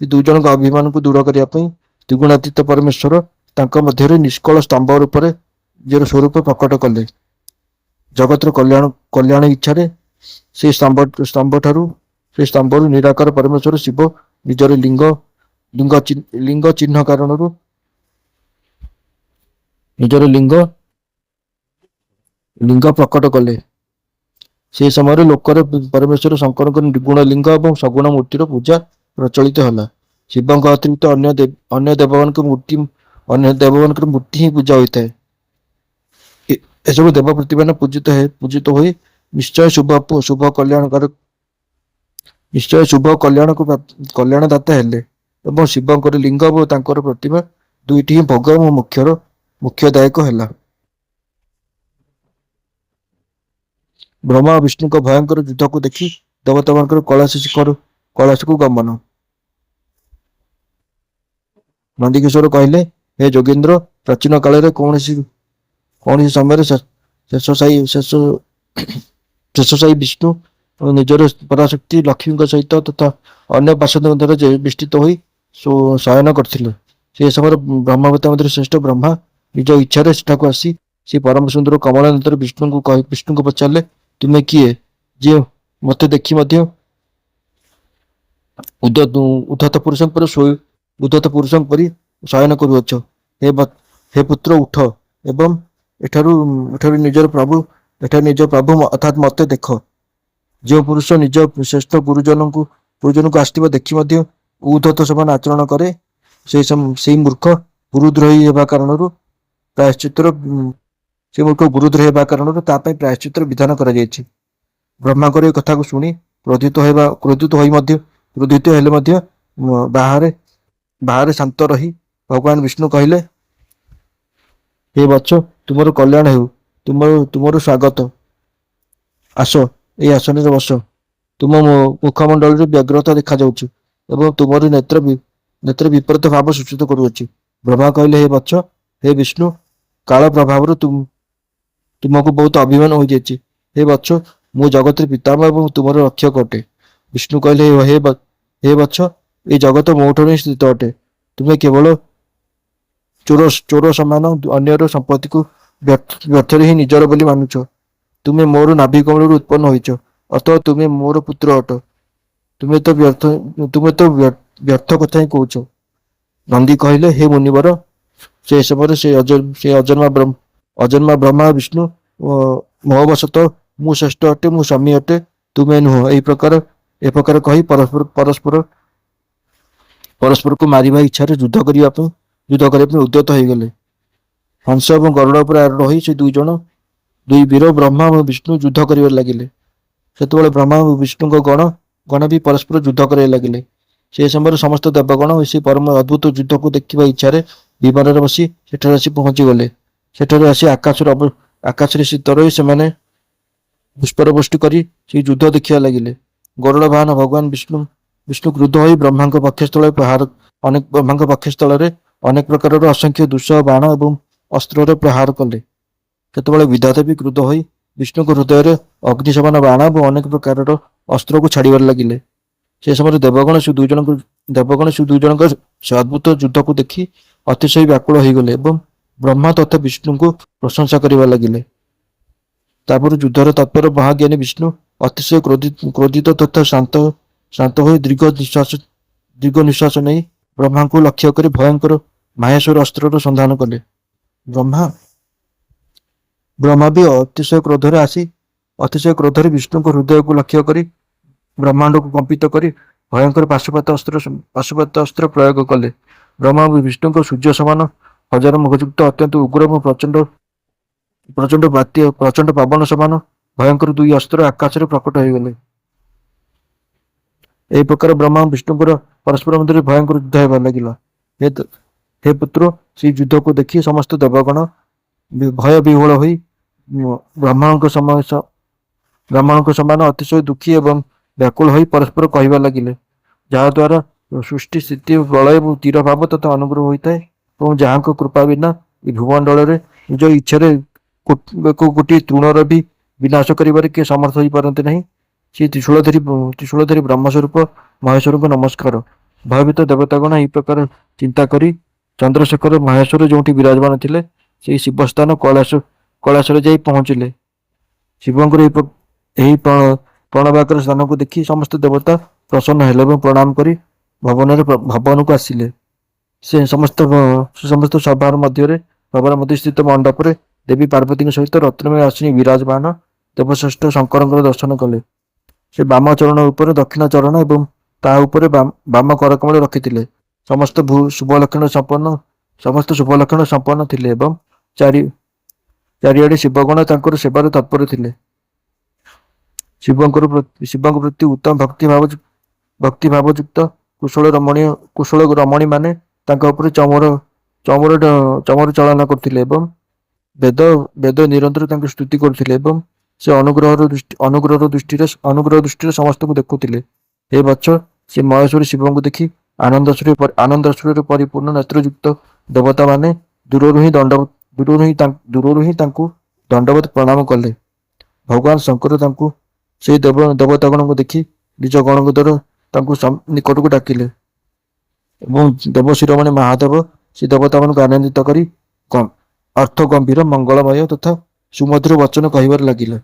ଏ ଦୁଇ ଜଣଙ୍କ ଅଭିମାନକୁ ଦୂର କରିବା ପାଇଁ ତ୍ରିଗୁଣାତୀତ ପରମେଶ୍ୱର ତାଙ୍କ ମଧ୍ୟରେ ନିଷ୍କଳ ସ୍ତମ୍ଭ ରୂପରେ ନିଜର ସ୍ୱରୂପ ପ୍ରକଟ କଲେ। ଜଗତର କଲ୍ୟାଣ ଇଚ୍ଛାରେ ସେହି ସ୍ତମ୍ଭରୁ ନିରାକାର ପରମେଶ୍ୱର ଶିବ ନିଜର ଲିଙ୍ଗ ଚିହ୍ନ କାରଣରୁ ନିଜର ଲିଙ୍ଗ ପ୍ରକଟ କଲେ। ସେହି ସମୟରେ ଲୋକରେ ପରମେଶ୍ୱର ଶଙ୍କରଙ୍କ ନିର୍ଗୁଣ ଲିଙ୍ଗ ଏବଂ ସଗୁଣ ମୂର୍ତ୍ତିର ପୂଜା ପ୍ରଚଳିତ ହେଲା। ଶିବଙ୍କ ଅତିରିକ୍ତ ଅନ୍ୟ ଦେବମାନଙ୍କର ମୂର୍ତ୍ତି ହିଁ ପୂଜା ହୋଇଥାଏ। ଏସବୁ ଦେବ ପ୍ରତିମାନେ ପୂଜିତ ହୋଇ ନିଶ୍ଚୟ କଲ୍ୟାଣଦାତା ହେଲେ ଏବଂ ଶିବଙ୍କର ଲିଙ୍ଗ ଓ ତାଙ୍କର ପ୍ରତିମା ଦୁଇଟି ହିଁ ଭୋଗ ଏବଂ ମୁଖ୍ୟଦାୟକ ହେଲା। ବ୍ରହ୍ମା ଓ ବିଷ୍ଣୁଙ୍କ ଭୟଙ୍କର ଯୁଦ୍ଧକୁ ଦେଖି ଦେବତାମାନଙ୍କର କୈଳାସକୁ ଗମନ। ନନ୍ଦିକେଶ୍ୱର କହିଲେ, ହେ ଯୋଗୀନ୍ଦ୍ର, ପ୍ରାଚୀନ କାଳରେ କୌଣସି ସମୟରେ ଶେଷଶାୟୀ ବିଷ୍ଣୁ ନିଜର ପରାଶକ୍ତି ଲକ୍ଷ୍ମୀଙ୍କ ସହିତ ତଥା ଅନ୍ୟ ପାର୍ଶ୍ୱଦଙ୍କ ଦ୍ୱାରା ବେଷ୍ଟିତ ହୋଇ ଶୟନ କରିଥିଲେ। ସେ ସମୟରେ ବ୍ରହ୍ମାବତାର ମଧ୍ୟରେ ଶ୍ରେଷ୍ଠ ବ୍ରହ୍ମା ନିଜ ଇଚ୍ଛାରେ ସେଠାକୁ ଆସି ସେ ପରମ ସୁନ୍ଦର କମଳ ନେତ୍ର ବିଷ୍ଣୁଙ୍କୁ ପଚାରିଲେ, ତୁମେ କିଏ ଯିଏ ମୋତେ ଦେଖି ମଧ୍ୟ ଉଦ୍ଧତ ପୁରୁଷଙ୍କ ପରି ଶୟନ କରୁଅଛ? ହେ ପୁତ୍ର, ଉଠ ଏବଂ ଏଠାରୁ ନିଜ ପ୍ରଭୁ ଅର୍ଥାତ୍ ମତେ ଦେଖ। ଯେଉଁ ପୁରୁଷ ନିଜ ଶ୍ରେଷ୍ଠ ଗୁରୁଜନଙ୍କୁ ଆସିଥିବା ଦେଖି ମଧ୍ୟ ଉଦ୍ଧତ ସମାନ ଆଚରଣ କରେ, ସେଇ ମୂର୍ଖ ଗୁରୁଦ୍ରୋହୀ ହେବା କାରଣରୁ ତା ପାଇଁ ପ୍ରାୟଶ୍ଚିତ୍ତର ବିଧାନ କରାଯାଇଛି। ବ୍ରହ୍ମାଙ୍କର ଏ କଥାକୁ ଶୁଣି କ୍ରୋଧିତ ହେଲେ ମଧ୍ୟ ବାହାରେ ଶାନ୍ତ ରହି ଭଗବାନ ବିଷ୍ଣୁ କହିଲେ, ହେ ବତ୍ସ, ତୁମର କଲ୍ୟାଣ ହେଉ। ତୁମର ସ୍ୱାଗତ। ଆସ, ଏହି ଆସନରେ ବସ। ତୁମ ମୁଖମଣ୍ଡଳରେ ବ୍ୟଗ୍ରତା ଦେଖାଯାଉଛି ଏବଂ ତୁମର ନେତ୍ର ବିପରୀତ ଭାବ ସୂଚିତ କରୁଅଛି। ବ୍ରହ୍ମା କହିଲେ, ହେ ବତ୍ସ, ହେ ବିଷ୍ଣୁ, କାଳ ପ୍ରଭାବରୁ ତୁମକୁ ବହୁତ ଅଭିମାନ ହୋଇଯାଇଛି। ହେ ବତ୍ସ, ମୁଁ ଜଗତର ପିତାମହ ଏବଂ ତୁମର ରକ୍ଷକ ଅଟେ। ବିଷ୍ଣୁ କହିଲେ, ହେ ବତ୍ସ, ଏହି ଜଗତ ମୋଠାରୁ ହିଁ ସ୍ଥିତ ଅଟେ। ତୁମେ କେବଳ ଚୋର ସମାନ ଅନ୍ୟର ସମ୍ପତ୍ତିକୁ ବ୍ୟର୍ଥରେ ହିଁ ନିଜର ବୋଲି ମାନୁଛ। ତୁମେ ମୋର ନାଭି କମଳରୁ ଉତ୍ପନ୍ନ ହୋଇଛ, ଅତଃ ତୁମେ ମୋର ପୁତ୍ର ଅଟ। ତୁମେ ତ ବ୍ୟର୍ଥ କଥା ହିଁ କହୁଛ। ନନ୍ଦୀ କହିଲେ, ହେ ମୁନିବର, ସେ ସମୟରେ ସେ ଅଜନ୍ମା ବ୍ରହ୍ମା ବିଷ୍ଣୁ ମୋହବଶତଃ ମୁଁ ଶ୍ରେଷ୍ଠ ଅଟେ, ମୁଁ ସ୍ୱାମୀ ଅଟେ, ତୁମେ ନୁହଁ, ଏ ପ୍ରକାର କହି ପରସ୍ପରକୁ ମାରିବା ଇଚ୍ଛାରେ ଯୁଦ୍ଧ କରିବା ପାଇଁ ଉଦ୍ୟତ ହୋଇଗଲେ। ହଂସ ଏବଂ ଗରୁଡ଼ ଉପରେ ଆରୋହଣ ହୋଇ ସେ ଦୁଇ ବୀର ବ୍ରହ୍ମା ଏବଂ ବିଷ୍ଣୁ ଯୁଦ୍ଧ କରିବାରେ ଲାଗିଲେ। ସେତେବେଳେ ବ୍ରହ୍ମା ଓ ବିଷ୍ଣୁଙ୍କ ଗଣ ବି ପରସ୍ପର ଯୁଦ୍ଧ କରିବାରେ ଲାଗିଲେ। ସେ ସମୟରେ ସମସ୍ତ ଦେବଗଣ ସେ ପରମ ଅଦ୍ଭୁତ ଯୁଦ୍ଧକୁ ଦେଖିବା ଇଚ୍ଛାରେ ବିମାନରେ ବସି ସେଠାରେ ଆସି ପହଞ୍ଚିଗଲେ। ସେଠାରେ ଆସି ଆକାଶରେ ସ୍ଥିତ ରହି ସେମାନେ ପୁଷ୍ପବୃଷ୍ଟି କରି ସେହି ଯୁଦ୍ଧ ଦେଖିବା ଲାଗିଲେ। ଗରୁଡ଼ ବାହନ ଭଗବାନ ବିଷ୍ଣୁ କ୍ରୁଦ୍ଧ ହୋଇ ବ୍ରହ୍ମାଙ୍କ ବକ୍ଷସ୍ଥଳରେ ଅନେକ ପ୍ରକାରର ଅସଂଖ୍ୟ ଦୁଃସହ ବାଣ ଏବଂ ଅସ୍ତ୍ରର ପ୍ରହାର କଲେ। ସେତେବେଳେ ବିଧାତା ବି କ୍ରୁଦ୍ଧ ହୋଇ ବିଷ୍ଣୁଙ୍କ ହୃଦୟରେ ଅଗ୍ନି ସମାନ ବାଣ ଏବଂ ଅନେକ ପ୍ରକାରର ଅସ୍ତ୍ରକୁ ଛାଡ଼ିବାରେ ଲାଗିଲେ। ସେ ସମୟରେ ଦେବଗଣ ସେ ଦୁଇ ଜଣଙ୍କ ସେ ଅଦ୍ଭୁତ ଯୁଦ୍ଧକୁ ଦେଖି ଅତିଶୟ ବ୍ୟାକୁଳ ହୋଇଗଲେ ଏବଂ ବ୍ରହ୍ମା ତଥା ବିଷ୍ଣୁଙ୍କୁ ପ୍ରଶଂସା କରିବା ଲାଗିଲେ। ତାପରେ ଯୁଦ୍ଧର ତତ୍ପର ମହାଜ୍ଞାନୀ ବିଷ୍ଣୁ ଅତିଶୟ କ୍ରୋଧିତ ତଥା ଶାନ୍ତ ହୋଇ ଦୀର୍ଘ ନିଶ୍ୱାସ ନେଇ ବ୍ରହ୍ମାଙ୍କୁ ଲକ୍ଷ୍ୟ କରି ଭୟଙ୍କର ମାହେଶ୍ୱର ଅସ୍ତ୍ରର ସନ୍ଧାନ କଲେ। ବ୍ରହ୍ମା ବି ଅତିଶୟ କ୍ରୋଧରେ ବିଷ୍ଣୁଙ୍କ ହୃଦୟକୁ ଲକ୍ଷ୍ୟ କରି ବ୍ରହ୍ମାଣ୍ଡକୁ କମ୍ପିତ କରି ଭୟଙ୍କର ପାଶୁପାତ ଅସ୍ତ୍ର ପ୍ରୟୋଗ କଲେ। ବ୍ରହ୍ମା ବିଷ୍ଣୁଙ୍କ ସୂର୍ଯ୍ୟ ସମାନ ହଜାର ମୁଖଯୁକ୍ତ ଅତ୍ୟନ୍ତ ଉଗ୍ର ଏବଂ ପ୍ରଚଣ୍ଡ ପବନ ସମାନ ଭୟଙ୍କର ଦୁଇ ଅସ୍ତ୍ର ଆକାଶରେ ପ୍ରକଟ ହୋଇଗଲେ। ଏହି ପ୍ରକାର ବ୍ରହ୍ମା ଓ ବିଷ୍ଣୁଙ୍କର ପରସ୍ପର ମଧ୍ୟରେ ଭୟଙ୍କର ଯୁଦ୍ଧ ହେବାକୁ ଲାଗିଲା। ହେ ପୁତ୍ର, ସେହି ଯୁଦ୍ଧକୁ ଦେଖି ସମସ୍ତ ଦେବଗଣ ଭୟ ବିହ୍ୱଳ ହୋଇ ବ୍ରାହ୍ମଣଙ୍କ ସମାନ ଅତିଶୟ ଦୁଃଖୀ ଏବଂ ବ୍ୟାକୁଳ ହୋଇ ପରସ୍ପର କହିବା ଲାଗିଲେ, ଯାହାଦ୍ୱାରା ସୃଷ୍ଟି ସ୍ଥିତି ପ୍ରଳୟ ଏବଂ ତୀର ଭାବ ତଥା ଅନୁଗ୍ରହ ହୋଇଥାଏ ଏବଂ ଯାହାଙ୍କ କୃପା ବିନା ଏହି ଭୂମଣ୍ଡଳରେ ନିଜ ଇଚ୍ଛାରେ ଗୋଟିଏ ତୃଣର ବି ବିନାଶ କରିବାରେ କିଏ ସମର୍ଥ ହୋଇପାରନ୍ତି ନାହିଁ। ସେ ତ୍ରିଶୂଳଧାରୀ ବ୍ରହ୍ମସ୍ୱରୂପ ମହେଶ୍ୱରଙ୍କୁ ନମସ୍କାର। ଭୟଭୀତ ଦେବତାଗଣ ଏହି ପ୍ରକାର ଚିନ୍ତା କରି ଚନ୍ଦ୍ରଶେଖର ମହେଶ୍ୱର ଯେଉଁଠି ବିରାଜମାନ ଥିଲେ ସେହି ଶିବସ୍ଥାନ କୈଳାସରେ ଯାଇ ପହଞ୍ଚିଲେ। ଶିବଙ୍କର ଏହି ପ୍ରଣବାକାର ସ୍ଥାନକୁ ଦେଖି ସମସ୍ତ ଦେବତା ପ୍ରସନ୍ନ ହେଲେ ଏବଂ ପ୍ରଣାମ କରି ଭବନକୁ ଆସିଲେ। ସେ ସମସ୍ତ ସଭାର ମଧ୍ୟରେ ସ୍ଥିତ ମଣ୍ଡପରେ ଦେବୀ ପାର୍ବତୀଙ୍କ ସହିତ ରତ୍ନମୟ ଆସିନୀ ବିରାଜମାନ ଦେବଶ୍ରେଷ୍ଠ ଶଙ୍କରଙ୍କର ଦର୍ଶନ କଲେ। ସେ ବାମ ଚରଣ ଉପରେ ଦକ୍ଷିଣ ଚରଣ ଏବଂ ତା ଉପରେ ବାମ କରକମଳ ରଖିଥିଲେ। ସମସ୍ତ ଶୁଭ ଲକ୍ଷଣ ସମ୍ପନ୍ନ ଥିଲେ ଏବଂ ଚାରିଆଡେ ଶିବଗଣ ତାଙ୍କର ସେବାରେ ତତ୍ପର ଥିଲେ। ଶିବଙ୍କ ପ୍ରତି ଉତ୍ତମ ଭକ୍ତି ଭାବଯୁକ୍ତ କୁଶଳ ରମଣୀ ମାନେ ତାଙ୍କ ଉପରେ ଚମର ଚାଳନା କରୁଥିଲେ ଏବଂ ବେଦ ନିରନ୍ତର ତାଙ୍କୁ ସ୍ତୁତି କରୁଥିଲେ ଏବଂ ସେ ଅନୁଗ୍ରହ ଦୃଷ୍ଟିରେ ସମସ୍ତଙ୍କୁ ଦେଖୁଥିଲେ। ହେ ବତ୍ସ, ସେ ମହେଶ୍ୱରୀ ଶିବଙ୍କୁ ଦେଖି ଆନନ୍ଦାଶ୍ରୁରେ ପରିପୂର୍ଣ୍ଣ ନେତ୍ରଯୁକ୍ତ ଦେବତା ମାନେ ଦୂରରୁ ହିଁ ତାଙ୍କୁ ଦଣ୍ଡବତ ପ୍ରଣାମ କଲେ। ଭଗବାନ ଶଙ୍କର ତାଙ୍କୁ ସେହି ଦେବତାଗଣଙ୍କୁ ଦେଖି ନିଜ ଗଣଙ୍କ ଦ୍ୱାରା ତାଙ୍କୁ ନିକଟକୁ ଡାକିଲେ ଏବଂ ଦେବ ଶିରୋମଣି ମହାଦେବ ସେ ଦେବତାମାନଙ୍କୁ ଆନନ୍ଦିତ କରି ଅର୍ଥ ଗମ୍ଭୀର ମଙ୍ଗଳମୟ ତଥା ସୁମଧୁର ବଚନ କହିବାରେ ଲାଗିଲେ।